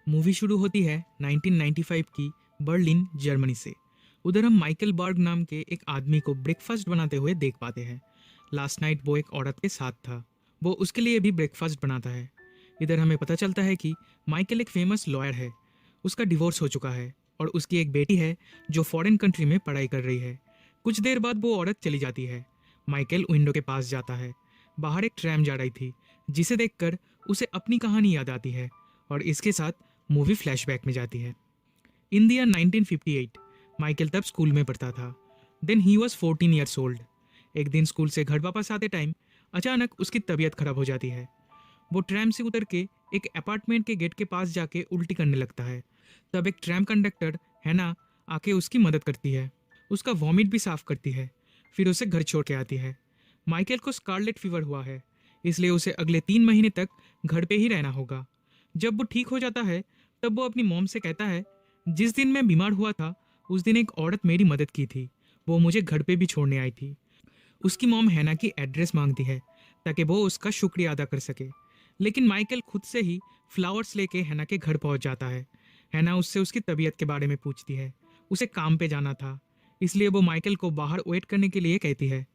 Movie शुरू होती है 1995 की बर्लिन जर्मनी से। उधर हम माइकल बर्ग नाम के एक आदमी को ब्रेकफास्ट बनाते हुए देख पाते हैं। लास्ट नाइट वो एक औरत के साथ था, वो उसके लिए भी ब्रेकफास्ट बनाता है। इधर हमें पता चलता है कि माइकल एक फेमस लॉयर है, उसका डिवोर्स हो चुका है और उसकी एक बेटी है जो फॉरेन कंट्री में पढ़ाई कर रही है। कुछ देर बाद वो औरत चली जाती है। माइकल विंडो के पास जाता है। बाहर एक ट्रैम जा रही थी, जिसे देखकर उसे अपनी कहानी याद आती है और इसके साथ मूवी फ्लैशबैक में जाती है। इन द ईयर 1958 माइकल तब स्कूल में पढ़ता था। Then he was 14 years old. एक दिन स्कूल से घर वापस आते टाइम अचानक उसकी तबीयत खराब हो जाती है। वो ट्रैम से उतर के एक अपार्टमेंट के गेट के पास जाके उल्टी करने लगता है। तब एक ट्रैम कंडक्टर हैना आके उसकी मदद करती है, उसका वॉमिट भी साफ करती है, फिर उसे घर छोड़ के आती है। माइकल को स्कारलेट फीवर हुआ है, इसलिए उसे अगले 3 महीने तक घर पे ही रहना होगा। जब वो ठीक हो जाता है तब वो अपनी मॉम से कहता है, जिस दिन मैं बीमार हुआ था उस दिन एक औरत मेरी मदद की थी, वो मुझे घर पे भी छोड़ने आई थी। उसकी मॉम हैना की एड्रेस मांगती है ताकि वो उसका शुक्रिया अदा कर सके, लेकिन माइकल खुद से ही फ्लावर्स लेके हैना के घर पहुंच जाता है। हैना उससे उसकी तबीयत के बारे में पूछती है। उसे काम पे जाना था, इसलिए वो माइकल को बाहर वेट करने के लिए कहती है।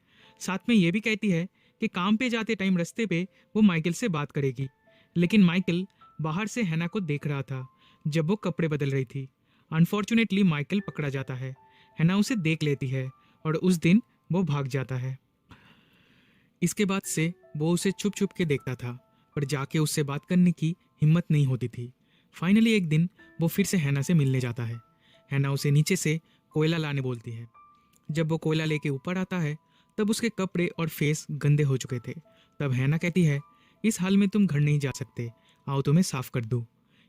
साथ में ये भी कहती है कि काम पे जाते टाइम रास्ते पे वो माइकल से बात करेगी। लेकिन माइकल बाहर से हैना को देख रहा था जब वो कपड़े बदल रही थी। अनफॉर्चुनेटली माइकल पकड़ा जाता है। हैना उसे देख लेती है और उस दिन वो भाग जाता है। इसके बाद से वो उसे छुप छुप के देखता था, पर जाके उससे बात करने की हिम्मत नहीं होती थी। फाइनली एक दिन वो फिर से हैना से मिलने जाता है। हैना उसे नीचे से कोयला लाने बोलती है। जब वो कोयला लेके ऊपर आता है तब उसके कपड़े और फेस गंदे हो चुके थे। तब हैना कहती है, इस हाल में तुम घर नहीं जा सकते, आओ तुम्हें साफ कर दूँ।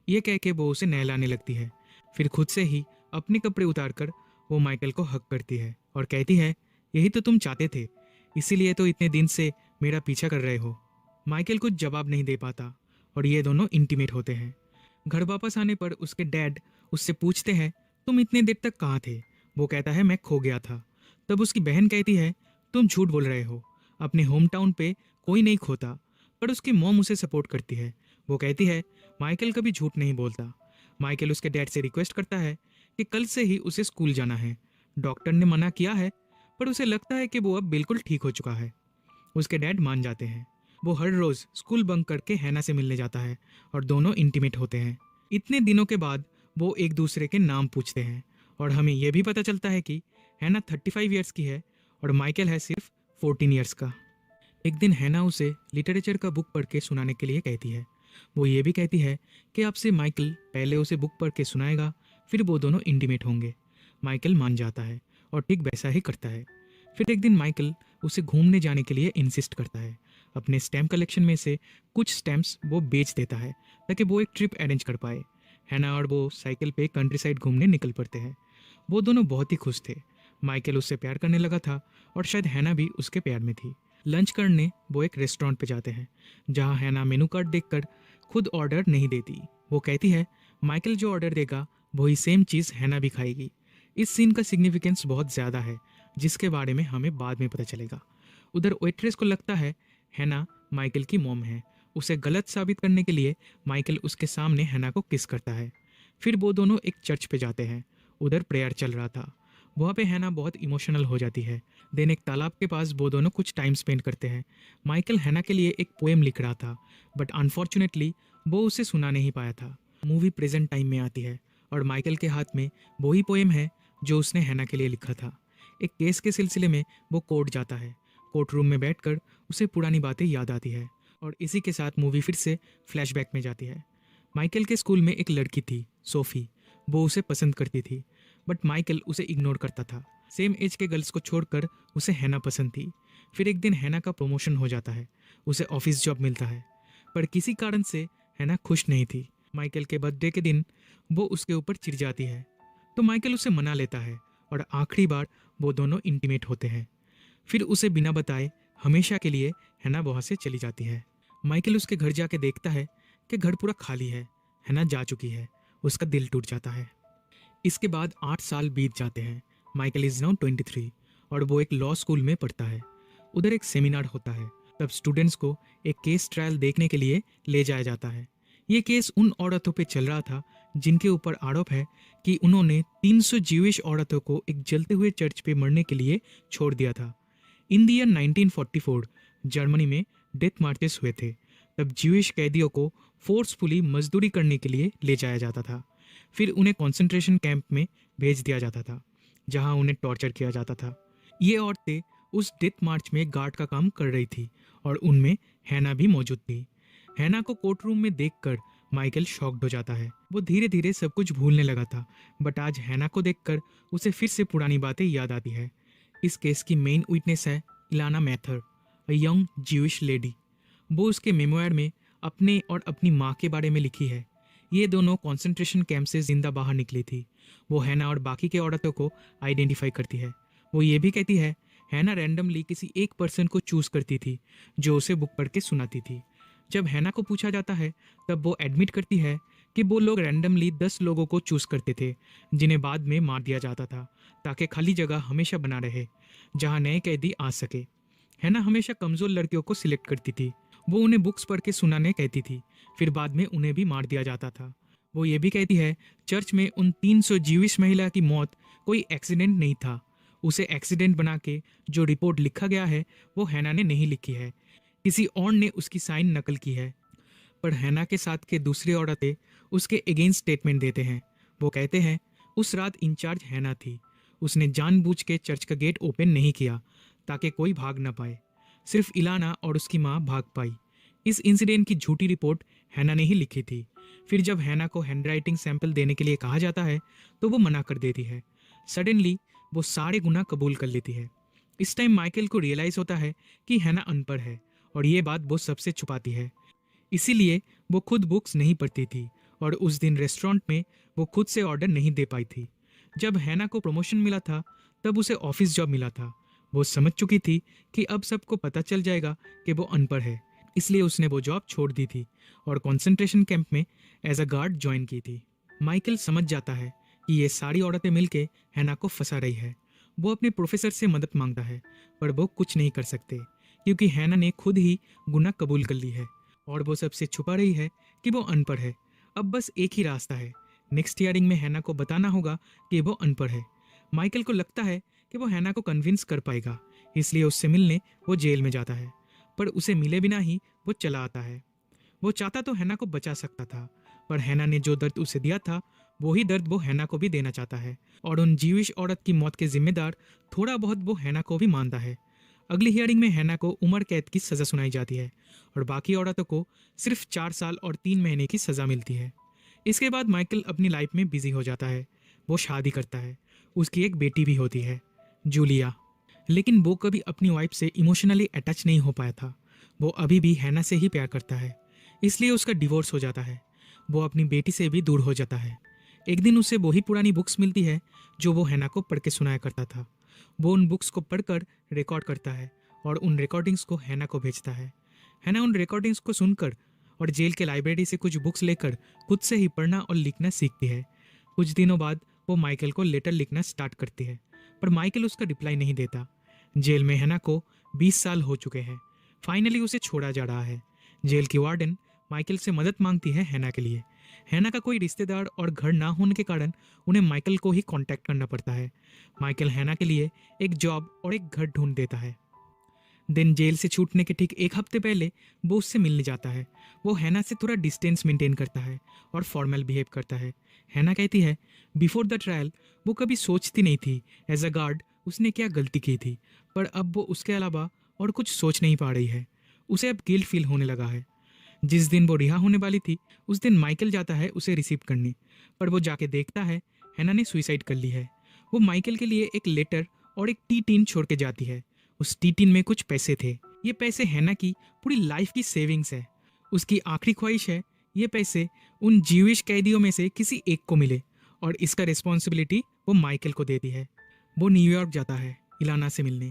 ये कह के वो उसे नहलाने लगती है। फिर खुद से ही अपने कपड़े उतार कर वो माइकल को हक करती है और कहती है, यही तो तुम चाहते थे, इसीलिए तो इतने दिन से मेरा पीछा कर रहे हो। माइकल कुछ जवाब नहीं दे पाता और ये दोनों इंटीमेट होते हैं। घर वापस आने पर उसके डैड उससे पूछते हैं, तुम इतने देर तक कहाँ थे? वो कहता है, मैं खो गया था। तब उसकी बहन कहती है, तुम झूठ बोल रहे हो, अपने होम टाउन पे कोई नहीं खोता। पर उसकी मॉम उसे सपोर्ट करती है। वो कहती है, माइकल कभी झूठ नहीं बोलता। माइकल उसके डैड से रिक्वेस्ट करता है कि कल से ही उसे स्कूल जाना है। डॉक्टर ने मना किया है, पर उसे लगता है कि वो अब बिल्कुल ठीक हो चुका है। उसके डैड मान जाते हैं। वो हर रोज स्कूल बंक करके हैना से मिलने जाता है और दोनों इंटीमेट होते हैं। इतने दिनों के बाद वो एक दूसरे के नाम पूछते हैं और हमें यह भी पता चलता है कि हैना 35 ईयर्स की है और माइकल है सिर्फ 14 ईयर्स का। एक दिन हैना उसे लिटरेचर का बुक पढ़ के सुनाने के लिए कहती है। वो ये भी कहती है कि आपसे माइकल पहले उसे बुक पढ़ के सुनाएगा, फिर वो दोनों इंटीमेट होंगे। माइकल मान जाता है और ठीक वैसा ही करता है। फिर एक दिन माइकल उसे घूमने जाने के लिए इंसिस्ट करता है। अपने स्टैम्प कलेक्शन में से कुछ स्टैम्प्स वो बेच देता है ताकि वो एक ट्रिप अरेंज कर पाए। हैना और वो साइकिल पे कंट्री साइड घूमने निकल पड़ते हैं। वो दोनों बहुत ही खुश थे। माइकल उससे प्यार करने लगा था और शायद हैना भी उसके प्यार में थी। लंच करने वो एक रेस्टोरेंट पे जाते हैं, जहाँ हैना मेनू कार्ड देखकर खुद ऑर्डर नहीं देती। वो कहती है, माइकल जो ऑर्डर देगा वही सेम चीज़ हैना भी खाएगी। इस सीन का सिग्निफिकेंस बहुत ज़्यादा है, जिसके बारे में हमें बाद में पता चलेगा। उधर वेट्रेस को लगता है हैना माइकल की मॉम है। उसे गलत साबित करने के लिए माइकल उसके सामने हैना को किस करता है। फिर वो दोनों एक चर्च पे जाते हैं। उधर प्रेयर चल रहा था। वहाँ पे हैना बहुत इमोशनल हो जाती है। देन एक तालाब के पास वो दोनों कुछ टाइम स्पेंड करते हैं। माइकल हैना के लिए एक पोएम लिख रहा था, बट अनफॉर्चुनेटली वो उसे सुना नहीं पाया था। मूवी प्रेजेंट टाइम में आती है और माइकल के हाथ में वही पोएम है जो उसने हैना के लिए लिखा था। एक केस के सिलसिले में वो कोर्ट जाता है। कोर्ट रूम में बैठकर उसे पुरानी बातें याद आती है और इसी के साथ मूवी फिर से फ्लैशबैक में जाती है। माइकल के स्कूल में एक लड़की थी, सोफी। वो उसे पसंद करती थी, बट माइकल उसे इग्नोर करता था। सेम एज के गर्ल्स को छोड़कर उसे हैना पसंद थी। फिर एक दिन हैना का प्रमोशन हो जाता है, उसे ऑफिस जॉब मिलता है, पर किसी कारण से हैना खुश नहीं थी। माइकल के बर्थडे के दिन वो उसके ऊपर चिढ़ जाती है, तो माइकल उसे मना लेता है और आखिरी बार वो दोनों इंटीमेट होते हैं। फिर उसे बिना बताए हमेशा के लिए हैना वहाँ से चली जाती है। माइकल उसके घर जाके देखता है कि घर पूरा खाली है, हैना जा चुकी है। उसका दिल टूट जाता है। इसके बाद 8 साल बीत जाते हैं। माइकल इज नाउ 23 और वो एक लॉ स्कूल में पढ़ता है। उधर एक सेमिनार होता है। तब स्टूडेंट्स को एक केस ट्रायल देखने के लिए ले जाया जाता है। ये केस उन औरतों पे चल रहा था जिनके ऊपर आरोप है कि उन्होंने 300 ज्यूइश औरतों को एक जलते हुए चर्च पे मरने के लिए छोड़ दिया था। इन द ईयर 1944 जर्मनी में डेथ मार्चेस हुए थे। तब ज्यूइश कैदियों को फोर्सफुली मजदूरी करने के लिए ले जाया जाता था। फिर उन्हें कॉन्सेंट्रेशन कैंप में भेज दिया जाता था, जहां उन्हें टॉर्चर किया जाता था। ये औरतें उस डेथ मार्च में गार्ड का काम कर रही थी और उनमें हैना भी मौजूद थी। हैना को कोर्ट रूम में देखकर माइकल शॉक्ड हो जाता है। वो धीरे धीरे सब कुछ भूलने लगा था, बट आज हैना को देखकर उसे फिर से पुरानी बातें याद आती है। इस केस की मेन विटनेस है Ilana Mather, a young Jewish lady. वो उसके मेमोयर में अपने और अपनी माँ के बारे में लिखी है। ये दोनों कॉन्सेंट्रेशन कैंप से जिंदा बाहर निकली थी। वो हैना और बाकी के औरतों को आइडेंटिफाई करती है। वो ये भी कहती है हैना रैंडमली किसी एक पर्सन को चूज करती थी जो उसे बुक पढ़ के सुनाती थी। जब हैना को पूछा जाता है तब वो एडमिट करती है कि वो लोग रैंडमली 10 लोगों को चूज करते थे जिन्हें बाद में मार दिया जाता था, ताकि खाली जगह हमेशा बना रहे जहां नए कैदी आ सके। हैना हमेशा कमजोर लड़कियों को सिलेक्ट करती थी। वो उन्हें बुक्स पढ़ के सुनाने कहती थी, फिर बाद में उन्हें भी मार दिया जाता था। वो ये भी कहती है चर्च में उन 300 जीविश महिला की मौत कोई एक्सीडेंट नहीं था। उसे एक्सीडेंट बना के जो रिपोर्ट लिखा गया है वो हैना ने नहीं लिखी है, किसी और ने उसकी साइन नकल की है। पर हैना के साथ के दूसरी औरतें उसके अगेंस्ट स्टेटमेंट देते हैं। वो कहते हैं उस रात इंचार्ज हैना थी। उसने जानबूझ के चर्च का गेट ओपन नहीं किया ताकि कोई भाग ना पाए। सिर्फ इलाना और उसकी माँ भाग पाई। इस इंसिडेंट की झूठी रिपोर्ट हैना ने ही लिखी थी। फिर जब हैना को हैंडराइटिंग सैंपल देने के लिए कहा जाता है तो वो मना कर देती है। सडनली वो सारे गुनाह कबूल कर लेती है। इस टाइम माइकल को रियलाइज होता है कि हैना अनपढ़ है और ये बात वो सबसे छुपाती है। इसीलिए वो खुद बुक्स नहीं पढ़ती थी और उस दिन रेस्टोरेंट में वो खुद से ऑर्डर नहीं दे पाई थी। जब हैना को प्रमोशन मिला था तब उसे ऑफिस जॉब मिला था। वो समझ चुकी थी कि अब सबको पता चल जाएगा कि वो अनपढ़ है, इसलिए उसने वो जॉब छोड़ दी थी और कंसंट्रेशन कैंप में एज अ गार्ड ज्वाइन की थी। माइकल समझ जाता है कि ये सारी औरतें मिलके हैना को फंसा रही है। वो अपने प्रोफेसर से मदद मांगता है पर वो कुछ नहीं कर सकते क्योंकि हैना ने खुद ही गुनाह कबूल कर ली है और वो सबसे छुपा रही है कि वो अनपढ़ है। अब बस एक ही रास्ता है, नेक्स्ट हियरिंग में हैना को बताना होगा कि वो अनपढ़ है। माइकल को लगता है कि वो हैना को कन्विंस कर पाएगा, इसलिए उससे मिलने वो जेल में जाता है। पर उसे मिले बिना ही वो चला आता है। वो चाहता तो हैना को बचा सकता था, पर हैना ने जो दर्द उसे दिया था वही दर्द वो हैना को भी देना चाहता है और उन जीविश औरत की मौत के जिम्मेदार थोड़ा बहुत वो हैना को भी मानता है। अगली हियरिंग में हैना को उम्र कैद की सज़ा सुनाई जाती है और बाकी औरतों को सिर्फ 4 साल और 3 महीने की सज़ा मिलती है। इसके बाद माइकल अपनी लाइफ में बिजी हो जाता है। वो शादी करता है। उसकी एक बेटी भी होती है, जूलिया। लेकिन वो कभी अपनी वाइफ से इमोशनली अटैच नहीं हो पाया था। वो अभी भी हैना से ही प्यार करता है, इसलिए उसका डिवोर्स हो जाता है। वो अपनी बेटी से भी दूर हो जाता है। एक दिन उसे वही पुरानी बुक्स मिलती है जो वो हैना को पढ़ के सुनाया करता था। वो उन बुक्स को पढ़कर रिकॉर्ड करता है और उन रिकॉर्डिंग्स को हैना को भेजता है। हैना उन रिकॉर्डिंग्स को सुनकर और जेल के लाइब्रेरी से कुछ बुक्स लेकर खुद से ही पढ़ना और लिखना सीखती है। कुछ दिनों बाद वो माइकल को लेटर लिखना स्टार्ट करती है, पर माइकल उसका रिप्लाई नहीं देता। जेल में हैना को 20 साल हो चुके हैं। फाइनली उसे छोड़ा जा रहा है। जेल की वार्डन माइकल से मदद मांगती है हैना के लिए। हैना का कोई रिश्तेदार और घर ना होने के कारण उन्हें माइकल को ही कांटेक्ट करना पड़ता है। माइकल हैना के लिए एक जॉब और एक घर ढूंढ देता है। दिन जेल से छूटने के ठीक एक हफ्ते पहले वो उससे मिलने जाता है। वो हैना से थोड़ा डिस्टेंस मेंटेन करता है और फॉर्मल बिहेव करता है। हैना कहती है बिफोर द ट्रायल वो कभी सोचती नहीं थी एज अ गार्ड उसने क्या गलती की थी, पर अब वो उसके अलावा और कुछ सोच नहीं पा रही है। उसे अब गिल्ट फील होने लगा है। जिस दिन वो रिहा होने वाली थी उस दिन माइकल जाता है उसे रिसीव करने, पर वो जाके देखता है हैना ने सुसाइड कर ली है। वो माइकल के लिए एक लेटर और एक टी टीन छोड़ के जाती है। उस टी टीन में कुछ पैसे थे। ये पैसे हैना की पूरी लाइफ की सेविंग्स है। उसकी आखिरी ख्वाहिश है ये पैसे उन जीविश कैदियों में से किसी एक को मिले और इसका रिस्पॉन्सिबिलिटी वो माइकल को देती है। वो न्यूयॉर्क जाता है इलाना से मिलने।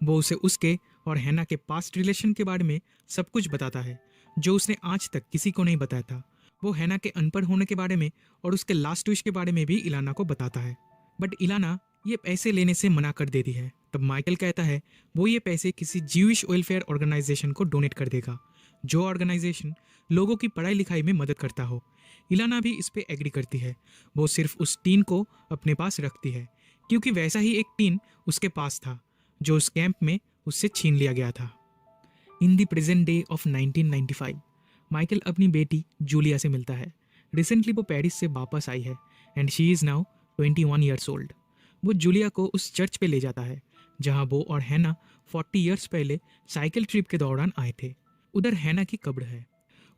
वो उसे उसके और हैना के पास्ट रिलेशन के बारे में सब कुछ बताता है जो उसने आज तक किसी को नहीं बताया था। वो हैना के अनपढ़ होने के बारे में और उसके लास्ट विश के बारे में भी इलाना को बताता है, बट इलाना ये पैसे लेने से मना कर देती है। तब माइकल कहता है वो ये पैसे किसी जीविश वेलफेयर ऑर्गेनाइजेशन को डोनेट कर देगा जो ऑर्गेनाइजेशन लोगों की पढ़ाई लिखाई में मदद करता हो। इलाना भी इस पे एग्री करती है। वो सिर्फ उस टीन को अपने पास रखती है क्योंकि वैसा ही एक टीन उसके पास था जो उस कैंप में उससे छीन लिया गया था। In the present day of 1995 Michael अपनी बेटी जूलिया से मिलता है। रिसेंटली वो पेरिस से वापस आई है and she is now 21 years old. वो जूलिया को उस चर्च पे ले जाता है जहाँ वो और हैना 40 ईयर्स पहले साइकिल ट्रिप के दौरान आए थे। उधर हैना की कब्र है।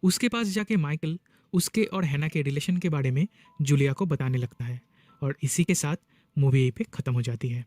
उसके पास जाके माइकल उसके और हैना के रिलेशन के बारे में जूलिया को बताने लगता है और इसी के साथ मूवी यहीं पे ख़त्म हो जाती है।